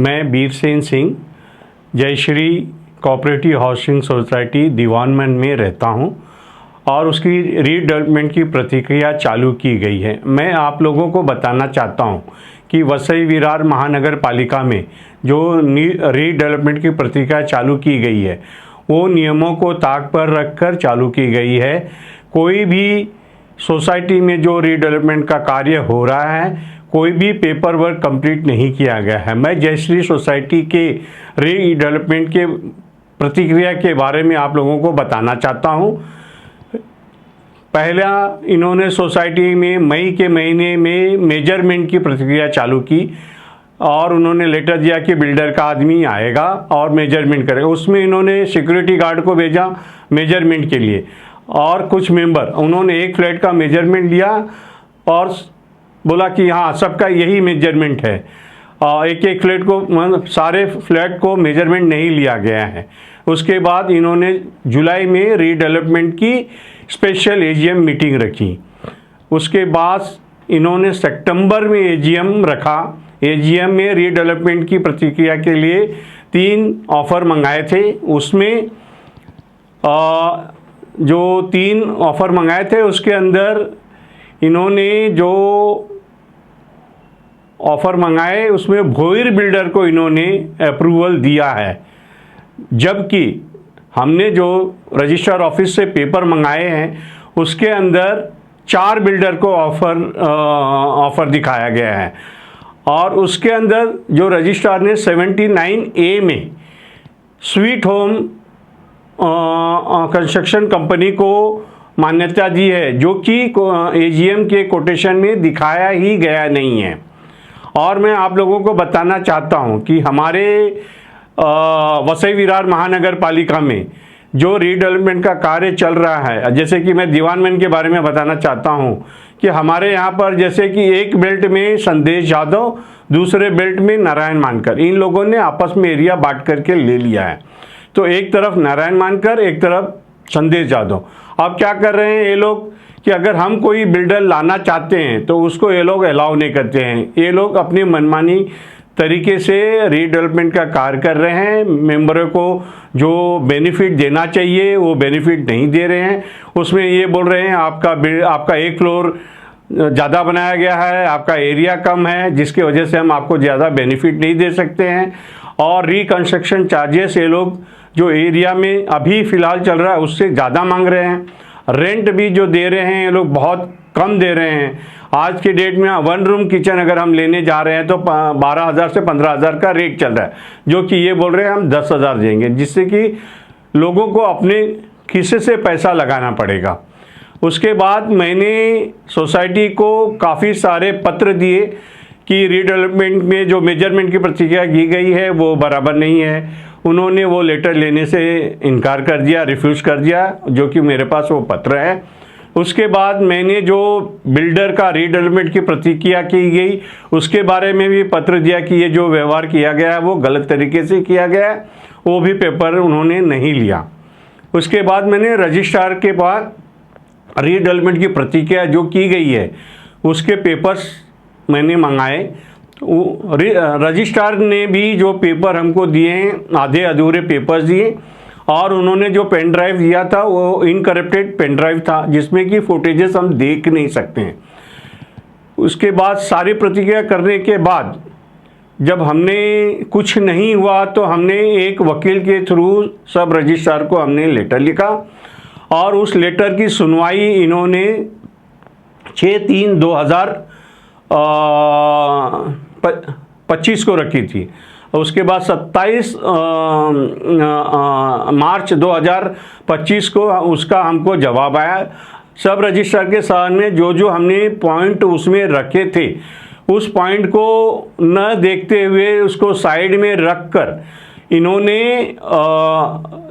मैं Birsen Singh Jayshree cooperative housing society Diwanmand में रहता हूं और उसकी रीडेवलपमेंट की प्रक्रिया चालू की गई है। मैं आप लोगों को बताना चाहता हूं कि वसई विरार महानगर पालिका में जो रीडेवलपमेंट की प्रक्रिया चालू की गई है वो नियमों को ताक पर रखकर चालू की गई है। कोई भी सोसाइटी में जो रीडेवलपमेंट का कार्य हो रहा है कोई भी पेपर वर्क कंप्लीट नहीं किया गया है। मैं जयश्री सोसाइटी के रीडेवलपमेंट के प्रतिक्रिया के बारे में आप लोगों को बताना चाहता हूं। पहला इन्होंने सोसाइटी में मई के महीने में मेजरमेंट की प्रक्रिया चालू की और उन्होंने लेटर दिया कि बिल्डर का आदमी आएगा और मेजरमेंट करेगा। उसमें इन्होंने सिक्योरिटी गार्ड को भेजा मेजरमेंट के लिए और कुछ मेंबर उन्होंने एक फ्लैट का मेजरमेंट लिया और बोला कि हाँ सबका यही मेजरमेंट है। एक एक फ्लैट को सारे फ्लैट को मेजरमेंट नहीं लिया गया है। उसके बाद इन्होंने जुलाई में रीडेवलपमेंट की स्पेशल एजीएम मीटिंग रखी। उसके बाद इन्होंने सितंबर में एजीएम रखा। एजीएम में रीडेवलपमेंट की प्रतिक्रिया के लिए 3 ऑफ़र मंगाए थे। उसमें जो 3 ऑफ़र मंगाए थे उसके अंदर इन्होंने जो ऑफ़र मंगाए उसमें भोईर बिल्डर को इन्होंने अप्रूवल दिया है, जबकि हमने जो रजिस्ट्रार ऑफिस से पेपर मंगाए हैं उसके अंदर 4 बिल्डर को ऑफ़र दिखाया गया है और उसके अंदर जो रजिस्ट्रार ने 79A में स्वीट होम कंस्ट्रक्शन कंपनी को मान्यता दी है, जो कि एजीएम के कोटेशन में दिखाया ही गया नहीं है। और मैं आप लोगों को बताना चाहता हूं कि हमारे वसई विरार महानगर पालिका में जो रीडेवलपमेंट का कार्य चल रहा है, जैसे कि मैं दीवानमंद के बारे में बताना चाहता हूं कि हमारे यहाँ पर जैसे कि एक बेल्ट में संदेश यादव, दूसरे बेल्ट में नारायण मानकर, इन लोगों ने आपस में एरिया बांट करके ले लिया है। तो एक तरफ नारायण मानकर, एक तरफ संदेश यादव। अब क्या कर रहे हैं ये लोग कि अगर हम कोई बिल्डर लाना चाहते हैं तो उसको ये लोग अलाउ नहीं करते हैं। ये लोग अपनी मनमानी तरीके से रीडेवलपमेंट का कार्य कर रहे हैं। मेंबरों को जो बेनिफिट देना चाहिए वो बेनिफिट नहीं दे रहे हैं। उसमें ये बोल रहे हैं आपका एक फ्लोर ज़्यादा बनाया गया है, आपका एरिया कम है, जिसकी वजह से हम आपको ज़्यादा बेनिफिट नहीं दे सकते हैं। और रिकंस्ट्रक्शन चार्जेस ये लोग जो एरिया में अभी फ़िलहाल चल रहा है उससे ज़्यादा मांग रहे हैं। रेंट भी जो दे रहे हैं ये लोग बहुत कम दे रहे हैं। आज के डेट में 1 रूम किचन अगर हम लेने जा रहे हैं तो 12,000 से 15,000 का रेट चल रहा है, जो कि ये बोल रहे हैं हम 10,000 देंगे, जिससे कि लोगों को अपने खीसे से पैसा लगाना पड़ेगा। उसके बाद मैंने सोसाइटी को काफ़ी सारे पत्र दिए कि रीडेवलपमेंट में जो मेजरमेंट की प्रक्रिया की गई है वो बराबर नहीं है। उन्होंने वो लेटर लेने से इनकार कर दिया, रिफ्यूज़ कर दिया, जो कि मेरे पास वो पत्र है। उसके बाद मैंने जो बिल्डर का रीडेवलपमेंट की प्रतिक्रिया की गई उसके बारे में भी पत्र दिया कि ये जो व्यवहार किया गया है वो गलत तरीके से किया गया है, वो भी पेपर उन्होंने नहीं लिया। उसके बाद मैंने रजिस्ट्रार के पास रीडेवलपमेंट की प्रतिक्रिया जो की गई है उसके पेपर्स मैंने मंगाए। रजिस्ट्रार ने भी जो पेपर हमको दिए हैं आधे अधूरे पेपर्स दिए और उन्होंने जो पेन ड्राइव दिया था वो इनकरप्टेड पेन ड्राइव था, जिसमें कि फुटेजेस हम देख नहीं सकते हैं। उसके बाद सारी प्रतिक्रिया करने के बाद जब हमने कुछ नहीं हुआ तो हमने एक वकील के थ्रू सब रजिस्ट्रार को हमने लेटर लिखा और उस लेटर की सुनवाई इन्होंने 6/3/2025 को रखी थी। उसके बाद 27 मार्च 2025 को उसका हमको जवाब आया। सब रजिस्ट्रार के सामने जो हमने पॉइंट उसमें रखे थे उस पॉइंट को न देखते हुए उसको साइड में रख कर इन्होंने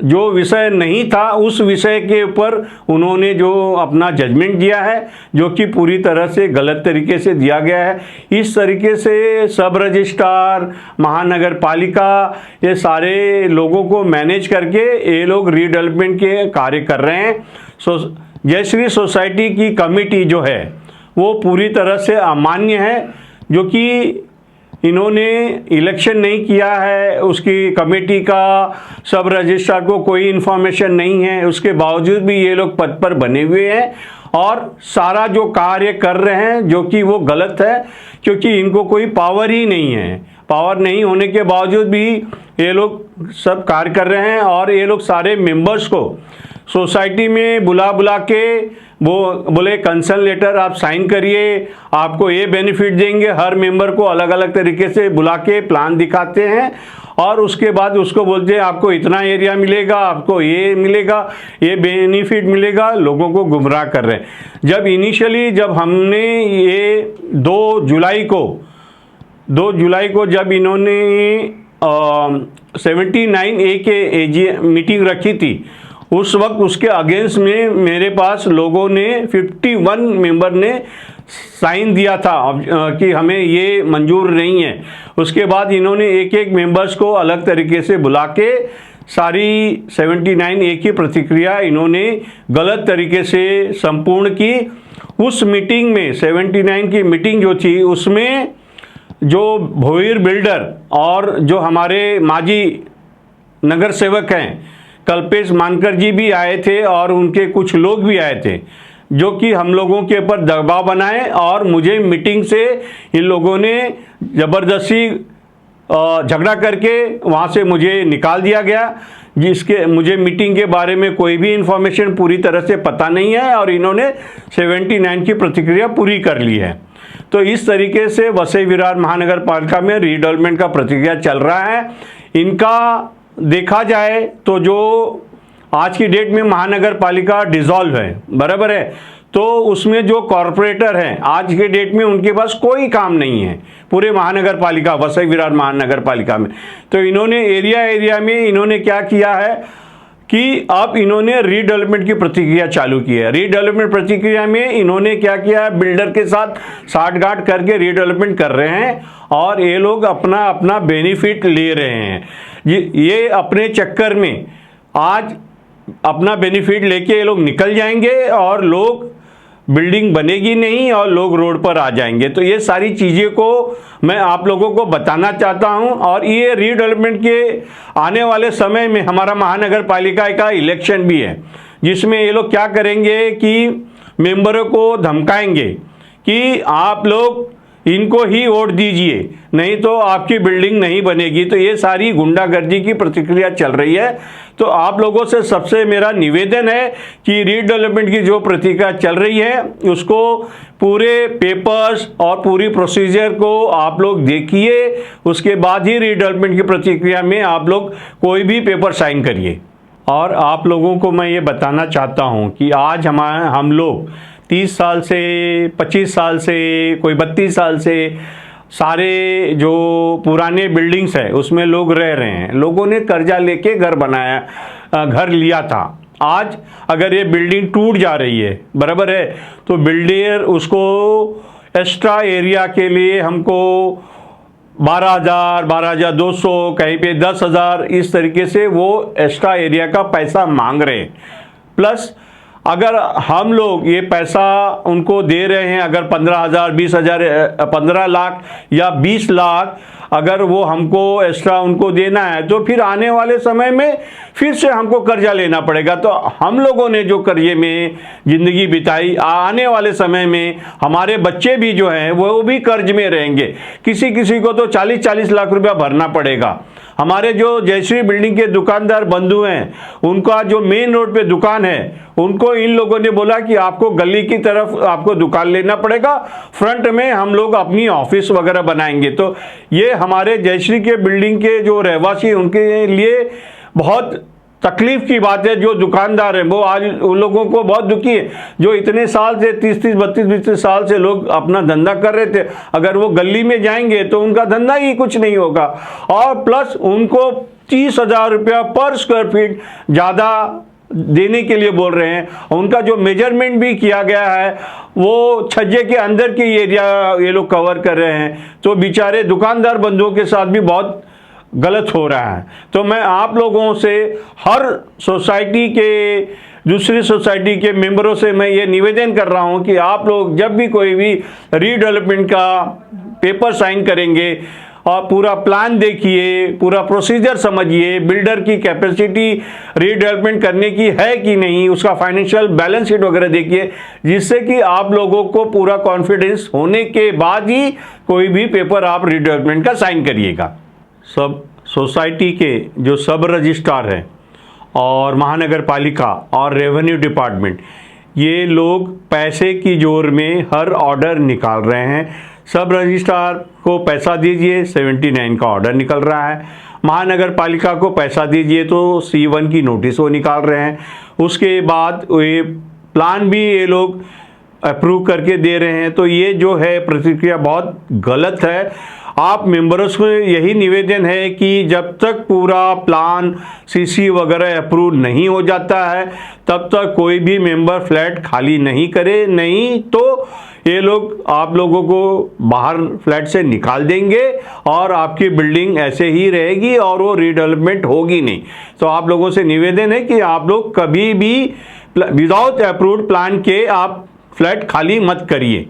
जो विषय नहीं था उस विषय के ऊपर उन्होंने जो अपना जजमेंट दिया है, जो कि पूरी तरह से गलत तरीके से दिया गया है। इस तरीके से सब रजिस्ट्रार, महानगर पालिका, ये सारे लोगों को मैनेज करके ये लोग रीडेवलपमेंट के कार्य कर रहे हैं। जयश्री सोसाइटी की कमेटी जो है वो पूरी तरह से अमान्य है, जो कि इन्होंने इलेक्शन नहीं किया है, उसकी कमेटी का सब रजिस्ट्रार को कोई इन्फॉर्मेशन नहीं है, उसके बावजूद भी ये लोग पद पर बने हुए हैं और सारा जो कार्य कर रहे हैं जो कि वो गलत है, क्योंकि इनको कोई पावर ही नहीं है। पावर नहीं होने के बावजूद भी ये लोग सब कार्य कर रहे हैं और ये लोग सारे मेंबर्स को सोसाइटी में बुला बुला के वो बोले कंसर्न लेटर आप साइन करिए, आपको ये बेनिफिट देंगे। हर मेंबर को अलग अलग तरीके से बुला के प्लान दिखाते हैं और उसके बाद उसको बोलते हैं आपको इतना एरिया मिलेगा, आपको ये मिलेगा, ये बेनिफिट मिलेगा। लोगों को गुमराह कर रहे हैं। जब इनिशियली जब हमने ये 2 जुलाई को जब इन्होंने 79A के AG मीटिंग रखी थी, उस वक्त उसके अगेंस्ट में मेरे पास लोगों ने 51 मेंबर ने साइन दिया था कि हमें ये मंजूर नहीं है। उसके बाद इन्होंने एक एक मेंबर्स को अलग तरीके से बुला के सारी 79A की प्रतिक्रिया इन्होंने गलत तरीके से संपूर्ण की। उस मीटिंग में 79 की मीटिंग जो थी उसमें जो भोईर बिल्डर और जो हमारे माजी नगर सेवक हैं कल्पेश मानकर जी भी आए थे और उनके कुछ लोग भी आए थे, जो कि हम लोगों के ऊपर दबाव बनाए और मुझे मीटिंग से इन लोगों ने ज़बरदस्ती झगड़ा करके वहाँ से मुझे निकाल दिया गया, जिसके मुझे मीटिंग के बारे में कोई भी इन्फॉर्मेशन पूरी तरह से पता नहीं है और इन्होंने 79 की प्रतिक्रिया पूरी कर ली है। तो इस तरीके से वसई विरार महानगर पालिका में रीडेवलपमेंट का प्रक्रिया चल रहा है। इनका देखा जाए तो जो आज की डेट में महानगर पालिका डिसॉल्व है, बराबर है, तो उसमें जो कॉरपोरेटर हैं आज के डेट में उनके पास कोई काम नहीं है पूरे महानगर पालिका वसई विरार महानगर पालिका में। तो इन्होंने एरिया में इन्होंने क्या किया है कि अब इन्होंने रीडेवलपमेंट की प्रक्रिया चालू की है। रीडेवलपमेंट प्रक्रिया में इन्होंने क्या किया है, बिल्डर के साथ साठगांठ करके रीडेवलपमेंट कर रहे हैं और ये लोग अपना अपना बेनिफिट ले रहे हैं। ये अपने चक्कर में आज अपना बेनिफिट लेके ये लोग निकल जाएंगे और लोग बिल्डिंग बनेगी नहीं और लोग रोड पर आ जाएंगे। तो ये सारी चीज़ें को मैं आप लोगों को बताना चाहता हूं। और ये रीडेवलपमेंट के आने वाले समय में हमारा महानगर पालिका का इलेक्शन भी है, जिसमें ये लोग क्या करेंगे कि मेंबरों को धमकाएंगे कि आप लोग इनको ही वोट दीजिए, नहीं तो आपकी बिल्डिंग नहीं बनेगी। तो ये सारी गुंडागर्दी की प्रतिक्रिया चल रही है। तो आप लोगों से सबसे मेरा निवेदन है कि रीडेवलपमेंट की जो प्रतिक्रिया चल रही है उसको पूरे पेपर्स और पूरी प्रोसीजर को आप लोग देखिए, उसके बाद ही रीडेवलपमेंट की प्रतिक्रिया में आप लोग कोई भी पेपर साइन करिए। और आप लोगों को मैं ये बताना चाहता हूँ कि आज हम लोग 30 साल से 25 साल से कोई 32 साल से सारे जो पुराने बिल्डिंग्स है उसमें लोग रह रहे हैं। लोगों ने कर्जा लेके घर लिया था। आज अगर ये बिल्डिंग टूट जा रही है, बराबर है, तो बिल्डर उसको एक्स्ट्रा एरिया के लिए हमको 12,000, 12,200, कहीं पे 10,000 इस तरीके से वो एक्स्ट्रा एरिया का पैसा मांग रहे हैं। प्लस अगर हम लोग ये पैसा उनको दे रहे हैं, अगर 15,000, 20,000, 15 लाख या 20 लाख अगर वो हमको एक्स्ट्रा उनको देना है, तो फिर आने वाले समय में फिर से हमको कर्जा लेना पड़ेगा। तो हम लोगों ने जो कर्जे में ज़िंदगी बिताई, आने वाले समय में हमारे बच्चे भी जो हैं वो भी कर्ज में रहेंगे। किसी किसी को तो 40-40 लाख रुपया भरना पड़ेगा। हमारे जो जयश्री बिल्डिंग के दुकानदार बंधु हैं, उनका जो मेन रोड पे दुकान है, उनको इन लोगों ने बोला कि आपको गली की तरफ आपको दुकान लेना पड़ेगा, फ्रंट में हम लोग अपनी ऑफिस वगैरह बनाएंगे। तो ये हमारे जयश्री के बिल्डिंग के जो रहवासी उनके लिए बहुत तकलीफ की बात है। जो दुकानदार हैं वो आज उन लोगों को बहुत दुखी है, जो इतने साल से 30-30, 32-32 साल से लोग अपना धंधा कर रहे थे। अगर वो गली में जाएंगे तो उनका धंधा ही कुछ नहीं होगा। और प्लस उनको 30,000 रुपया पर स्क्वायर फीट ज़्यादा देने के लिए बोल रहे हैं। उनका जो मेजरमेंट भी किया गया है वो छज्जे के अंदर की एरिया ये लोग कवर कर रहे हैं। तो बेचारे दुकानदार बंधुओं के साथ भी बहुत गलत हो रहा है। तो मैं आप लोगों से, हर सोसाइटी के, दूसरी सोसाइटी के मेंबरों से मैं ये निवेदन कर रहा हूँ कि आप लोग जब भी कोई भी रीडेवलपमेंट का पेपर साइन करेंगे, और पूरा प्लान देखिए, पूरा प्रोसीजर समझिए, बिल्डर की कैपेसिटी रीडेवलपमेंट करने की है कि नहीं, उसका फाइनेंशियल बैलेंस शीट वगैरह देखिए, जिससे कि आप लोगों को पूरा कॉन्फिडेंस होने के बाद ही कोई भी पेपर आप रीडेवलपमेंट का साइन करिएगा। सब सोसाइटी के जो सब रजिस्ट्रार हैं और महानगर पालिका और रेवेन्यू डिपार्टमेंट, ये लोग पैसे की जोर में हर ऑर्डर निकाल रहे हैं। सब रजिस्ट्रार को पैसा दीजिए, 79 का ऑर्डर निकल रहा है। महानगर पालिका को पैसा दीजिए तो C1 की नोटिस वो निकाल रहे हैं। उसके बाद ये प्लान भी ये लोग अप्रूव करके दे रहे हैं। तो ये जो है प्रतिक्रिया बहुत गलत है। आप मेंबर्स को यही निवेदन है कि जब तक पूरा प्लान CC वगैरह अप्रूव नहीं हो जाता है तब तक कोई भी मेंबर फ्लैट खाली नहीं करे, नहीं तो ये लोग आप लोगों को बाहर फ्लैट से निकाल देंगे और आपकी बिल्डिंग ऐसे ही रहेगी और वो रीडेवलपमेंट होगी नहीं। तो आप लोगों से निवेदन है कि आप लोग कभी भी विदाउट अप्रूव्ड प्लान के आप फ्लैट खाली मत करिए।